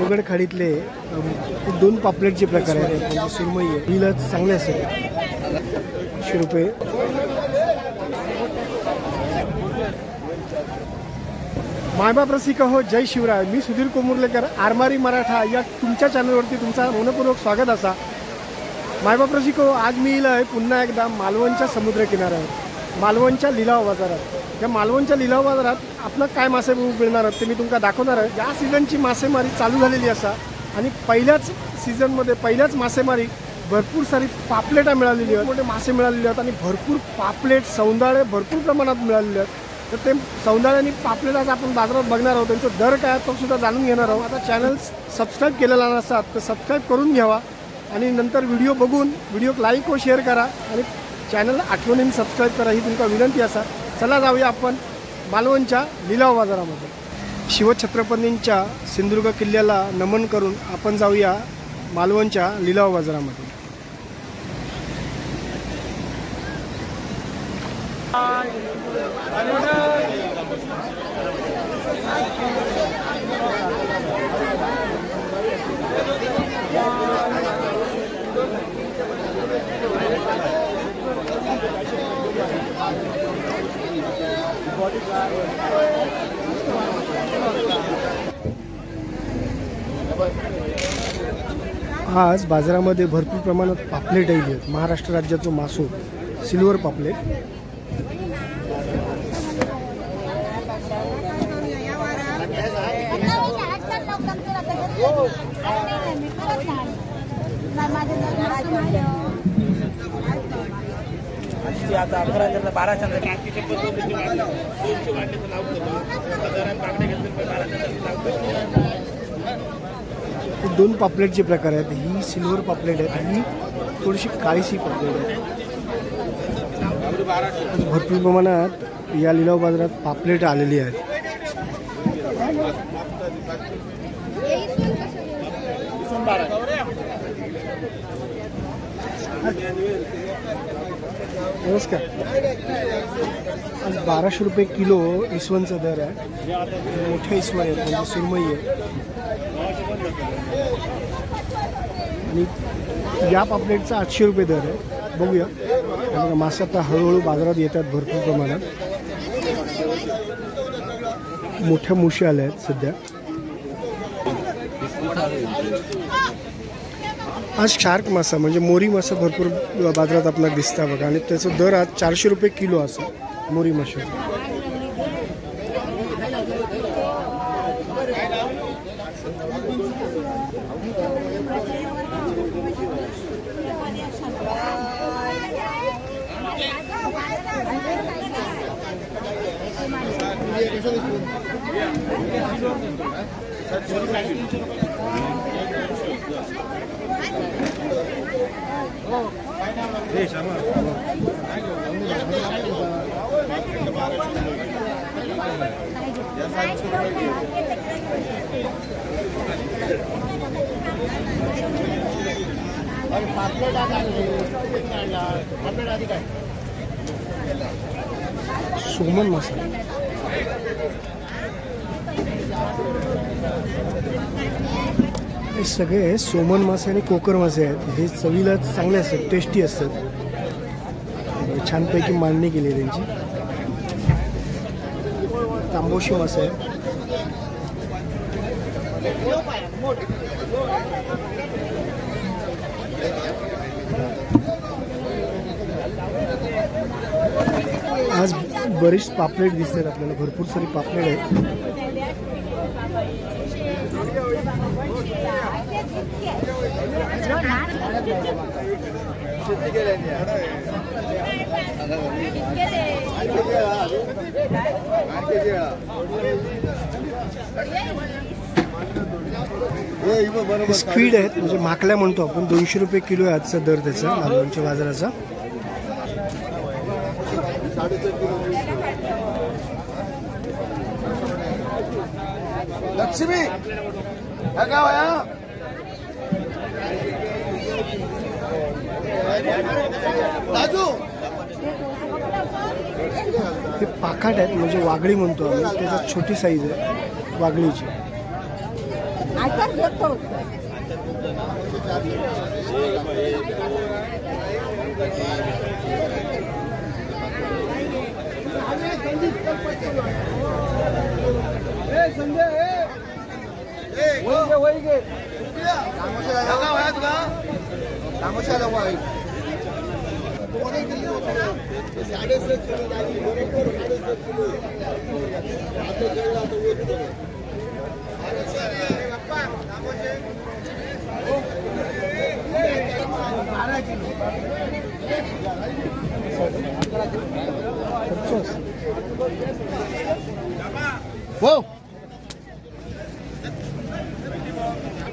देवगड खाडीतले दोन पापलेटचे प्रकार आहेत. म्हणजे सुरमई आहे, हिला चांगले असेल 100 रुपये. मायबाप रसिक हो, जय शिवराय. मी सुधीर कोमुर्लेकर, आरमारी मराठा या तुमच्या चॅनलवरती तुमचा मनपूर्वक स्वागत असा. मायबाप रसिक हो, आज मी इला आहे पुन्हा एकदा मालवणच्या समुद्रकिनाऱ्यावर, मालवणच्या लिलाव बाजारात. या मालवणच्या लिलाव बाजारात आपलं काय मासे मिळणार आहेत ते मी तुमका दाखवणार आहे. या सीझनची मासेमारी चालू झालेली असा आणि पहिल्याच सीझनमध्ये पहिल्याच मासेमारी भरपूर सारी पापलेटा मिळालेली आहेत, मोठे मासे मिळालेले आहेत आणि भरपूर पापलेट सौंदाळे भरपूर प्रमाणात मिळालेले आहेत. तर ते सौंदाळे आणि पापलेट आज आपण बाजारात बघणार आहोत. त्यांचा दर काय तो सुद्धा जाणून घेणार आहोत. आता चॅनल सबस्क्राईब केलेला नसतात तर सबस्क्राईब करून घ्यावा आणि नंतर व्हिडिओ बघून व्हिडिओ लाईक व शेअर करा आणि चॅनल आठवणीने सबस्क्राईब करा ही तुमका विनंती असा. चला जाऊया आपण मालवणच्या लिलाव बाजारामध्ये. शिवछत्रपतींच्या सिंधुदुर्ग किल्ल्याला नमन करून आपण जाऊया मालवणच्या लिलाव बाजारामध्ये. आज बाजारामध्ये भरपूर प्रमाणात पापलेट येईल आहेत. महाराष्ट्र राज्याचा मासो सिल्वर पापलेट. दोन पापलेटचे प्रकार आहेत. ही सिल्वर पापलेट आहे, ही थोडीशी काळीशी पापलेट आहे. भरपूर प्रमाणात या लिलाव बाजारात पापलेट आलेली आहेत. नमस्कार. आज 1200 रुपये किलो इसवणचा दर आहे. मोठे इसवण आहेत म्हणजे सुरमई आहे आणि या पापलेटचा 800 रुपये दर आहे. बघूया. आणि मासे आता हळूहळू बाजारात येतात भरपूर प्रमाणात. मोठ्या मुशी आल्या आहेत सध्या. आज शार्क मासा म्हणजे मोरी मासा भरपूर बाजारात आपल्याला दिसता बघा आणि त्याचा दर आज 400 रुपये किलो असा मोरी मासा. सोमन मासा. हे सगळे सोमन मासे आणि कोकर मासे आहेत. हे चवीला चांगले असतात, टेस्टी असतात. छानपैकी मांडणी केली आहे त्यांची. तांबोशी मासा आहे. आज बरीच पापलेट दिसतात आपल्याला, भरपूर सारी पापलेट आहेत. स्क्वीड आहेत म्हणजे माकल्या म्हणतो आपण. 200 रुपये किलो आहे आजचा दर त्याचा मालवणच्या बाजाराचा. लक्ष्मी गाव हे पाकाट आहेत म्हणजे वागळी म्हणतो आम्ही. त्याच्यात छोटी साईज आहे वागळीची. आचार घेतो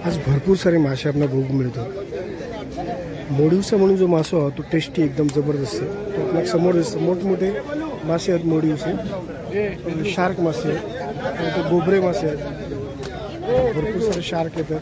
आज भरपूर सारे मासे आपल्याला बघू मिळतात. मोडिवसा म्हणून जो मासो आहे तो टेस्टी एकदम जबरदस्त आहे. तो आपल्याला समोर दिसतो. मोठमोठे मासे आहेत मोडिवसे, शार्क मासे आहेत, गोबरे मासे आहेत, भरपूर सारे शार्क येतात.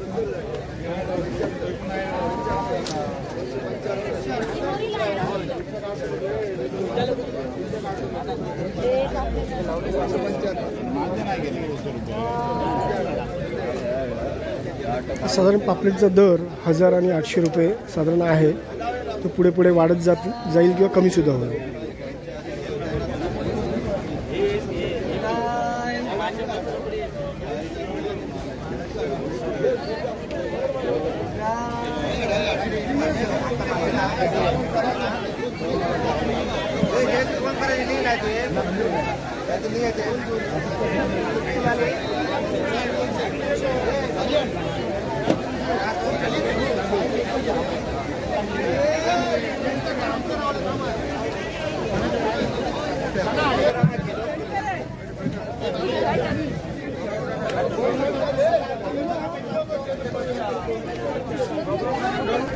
साधारण पापलेटचा दर 1000 आणि 800 रुपये साधारण आहे. तो पुढे पुढे वाढत जाईल किंवा कमी सुद्धा होईल.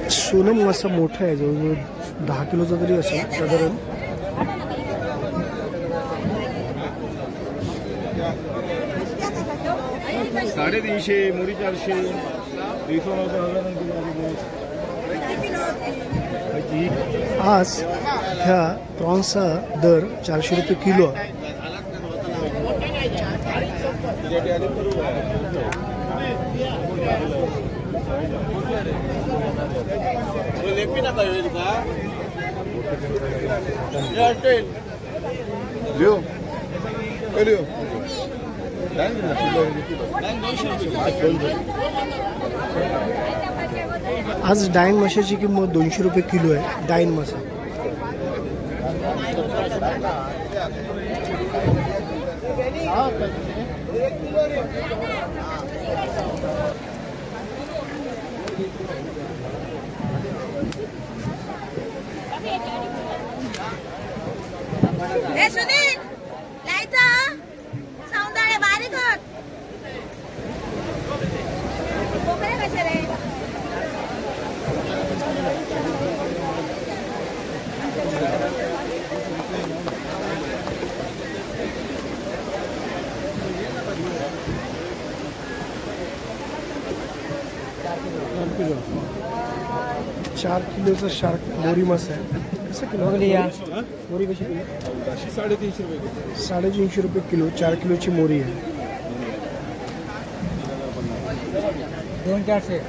सोनम मासा मोठा आहे, जवळजवळ 10 किलोचा तरी असेल साधारण. $350, मोरी 400, 300. आज ह्या प्रॉन्सचा दर 400 रुपये किलो आहे. आज डायन माशाची किंमत 200 रुपये किलो आहे. डायन मासा चार किलोचा शार्क मोरी मासा आहे. कसं किलो मोरी? कशी किलो? 350 रुपये. 350 रुपये किलो. 4 किलोची मोरी आहे. 200-400.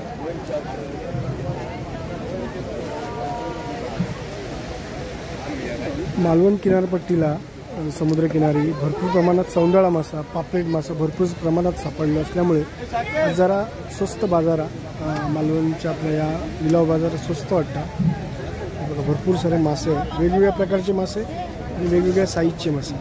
मालवण किनारपट्टीला समुद्रकिनारी भरपूर प्रमाणात सौंदाळा मासा, पापलेट मासा भरपूर प्रमाणात सापडले असल्यामुळे जरा स्वस्त बाजारात मालवणच्या आपल्या या लिलाव बाजारात स्वस्त वाटतं. बघा भरपूर सारे मासे आहेत, वेगवेगळ्या प्रकारचे मासे आणि वेगवेगळ्या साईजचे मासे.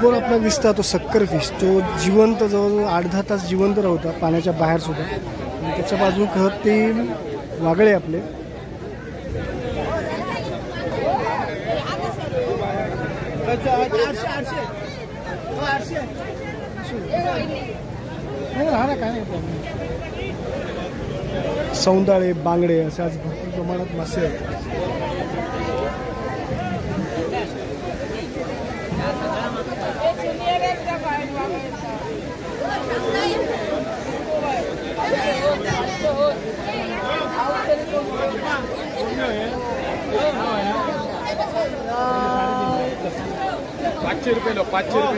बोल आपला दिसता तो सक्कर फिश, तो जिवंत जवळजवळ 8-10 तास जिवंत राहता पाण्याच्या बाहेर सुद्धा. आणि त्याच्या बाजून खत ते वागळे आपले. सौंदाळे, बांगडे असे आज भरपूर प्रमाणात मासे आहेत. ₹500 ₹500.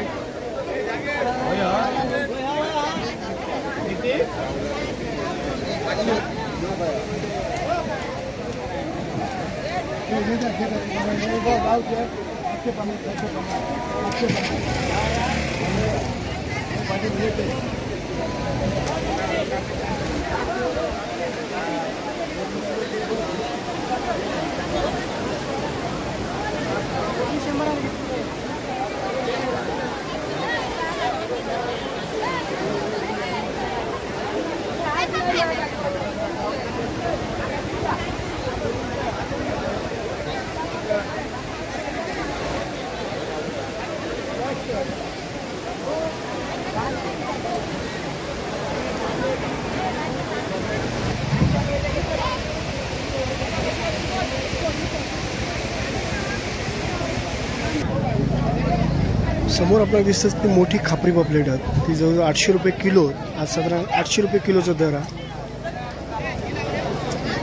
समोर आपल्याला दिसतं ती मोठी खापरी पापलेट आहेत. ती जवळजवळ ₹800 किलो. आज साधारण ₹800 किलोचा दर आहे.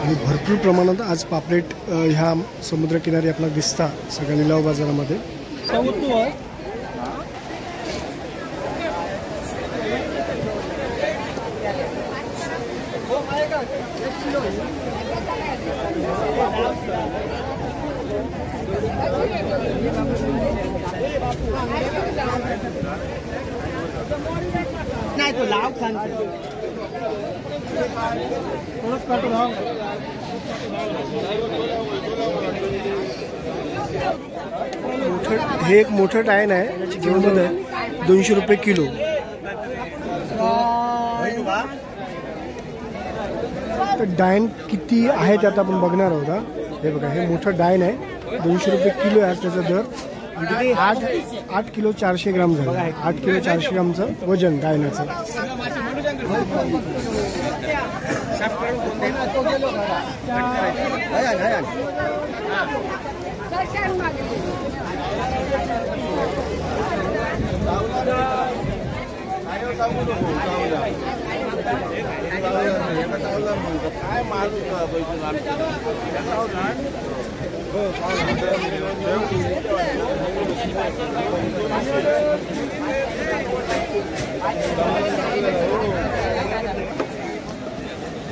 आणि भरपूर प्रमाणात आज पापलेट ह्या समुद्रकिनारी आपल्याला दिसतात सगळ्या लिलाव बाजारामध्ये. नाही तो लाव खान हे एक मोठं टायन आहे जेवढं आहे ₹200 किलो. तर डायन किती आहे ते आता आपण बघणार आहोत. हे बघा, हे मोठं डायन आहे, ₹200 किलो आहे त्याचा दर. म्हणजे 8 किलो 400 ग्राम झालं. 8 किलो 400 ग्रामचं वजन डायनाचं.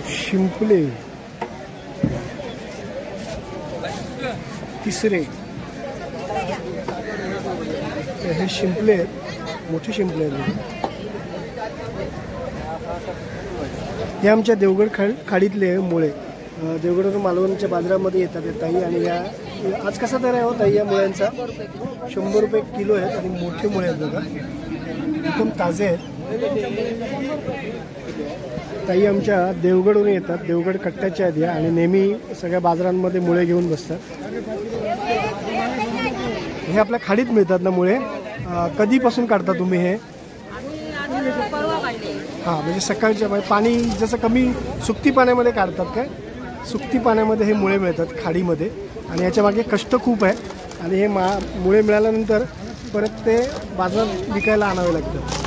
शिंपले तिसरे, हे शिंपले आहेत, मोठे शिंपले आहेत. हे आमच्या देवगड खाडीतले मुळे देवगड मालवणच्या बाजारामध्ये येतात ताई. आणि या आज कसा दर आहे हो ताई या मुळ्यांचा? ₹100 किलो आहेत. आणि मोठे मुळे आहेत बघा, एकदम ताजे आहेत. ताई आमच्या देवगडवरून येतात, देवगड कट्ट्याच्या आहेत या. आणि नेहमी सगळ्या बाजारांमध्ये मुळे घेऊन बसतात. हे आपल्या खाडीत मिळतात ना मुळे? कधीपासून काढता तुम्ही हे? हां, म्हणजे सकाळच्या पाणी जसं कमी सुकती पाण्यामध्ये काढतात काय? सुकती पाण्यामध्ये हे मुळे मिळतात खाडीमध्ये. आणि याच्या मागे कष्ट खूप आहे. आणि हे मुळे मिळाल्यानंतर परत ते बाजारात विकायला आणावे लागतात.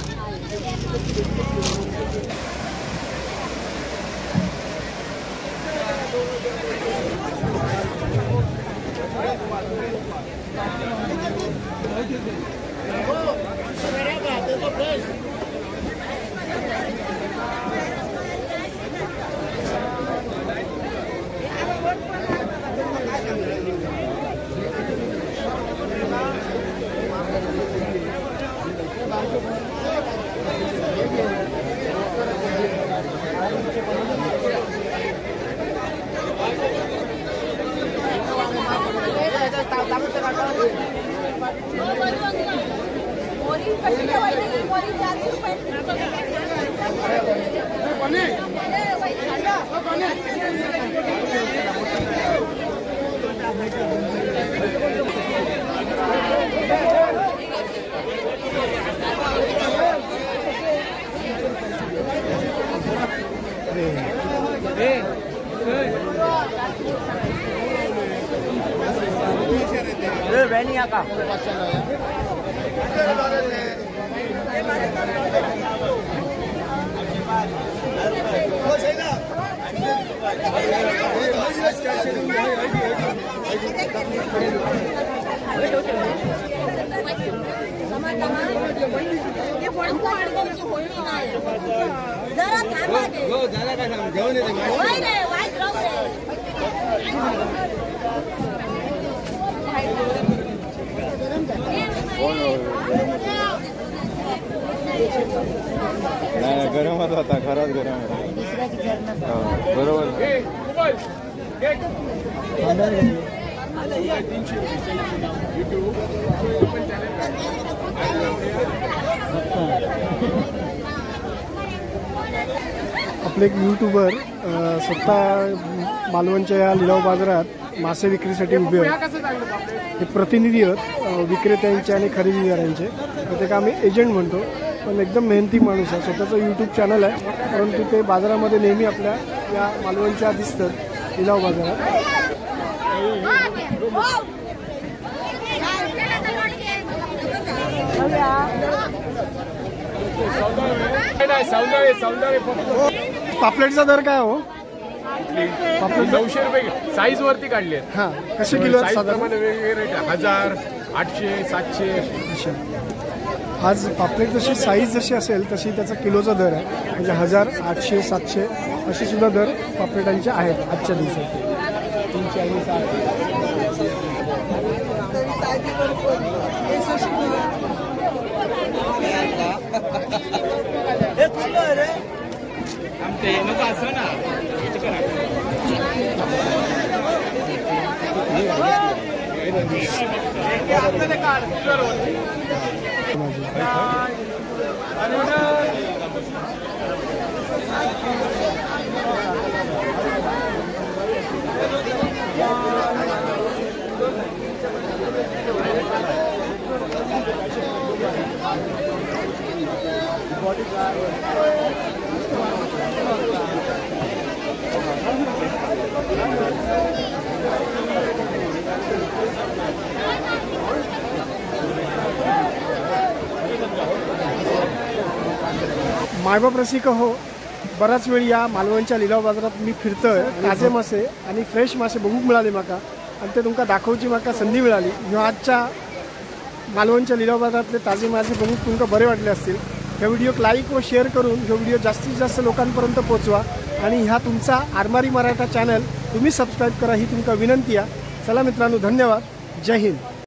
नाही गरमच होता खरंच गरम बरोबर आपले एक यूट्यूबर स्वतः मालवणच्या या लिलाव बाजारात मासे विक्रीसाठी उभे आहेत. हे प्रतिनिधी आहेत विक्रेत्यांचे आणि खरेदीदारांचे. त्याला आम्ही एजंट म्हणतो. पण एकदम मेहनती माणूस आहे. स्वतःचं यूट्यूब चॅनल आहे परंतु ते बाजारामध्ये नेहमी आपल्या या मालवणच्या दिसतात लिलाव बाजारात. पापलेटचा दर काय हो? पापलेट 900 रुपये साईज वरती काढले. हां कसे किलो साधारण वेगवेगळे रेट 1000 800 700. अच्छा. आज पापलेट जशी साईज जशी असेल तशी त्याचा किलोचा दर आहे. म्हणजे 1000 800 700 असे सुद्धा दर पापलेटांचे आहेत आजच्या दिवसात. 340 मायबाप रसिक हो, बराच वेळ या मालवणच्या लिलाव बाजारात मी फिरतोय. ताजे मासे आणि फ्रेश मासे बघूक मिळाले म्हाका आणि ते तुमका दाखवची म्हाका संधी मिळाली. ह्यो आजच्या मालवणच्या लिलाव बाजारातले ताजे मासे बघूक तुमका बरे वाटले असतील. ह्या व्हिडिओक लाईक व शेअर करून ह्यो व्हिडिओ जास्तीत जास्त लोकांपर्यंत पोहोचवा आणि ह्या तुमचा आरमारी मराठा चॅनल तुम्ही सबस्क्राईब करा ही तुमका विनंती आहे. चला मित्रांनो, धन्यवाद. जय हिंद.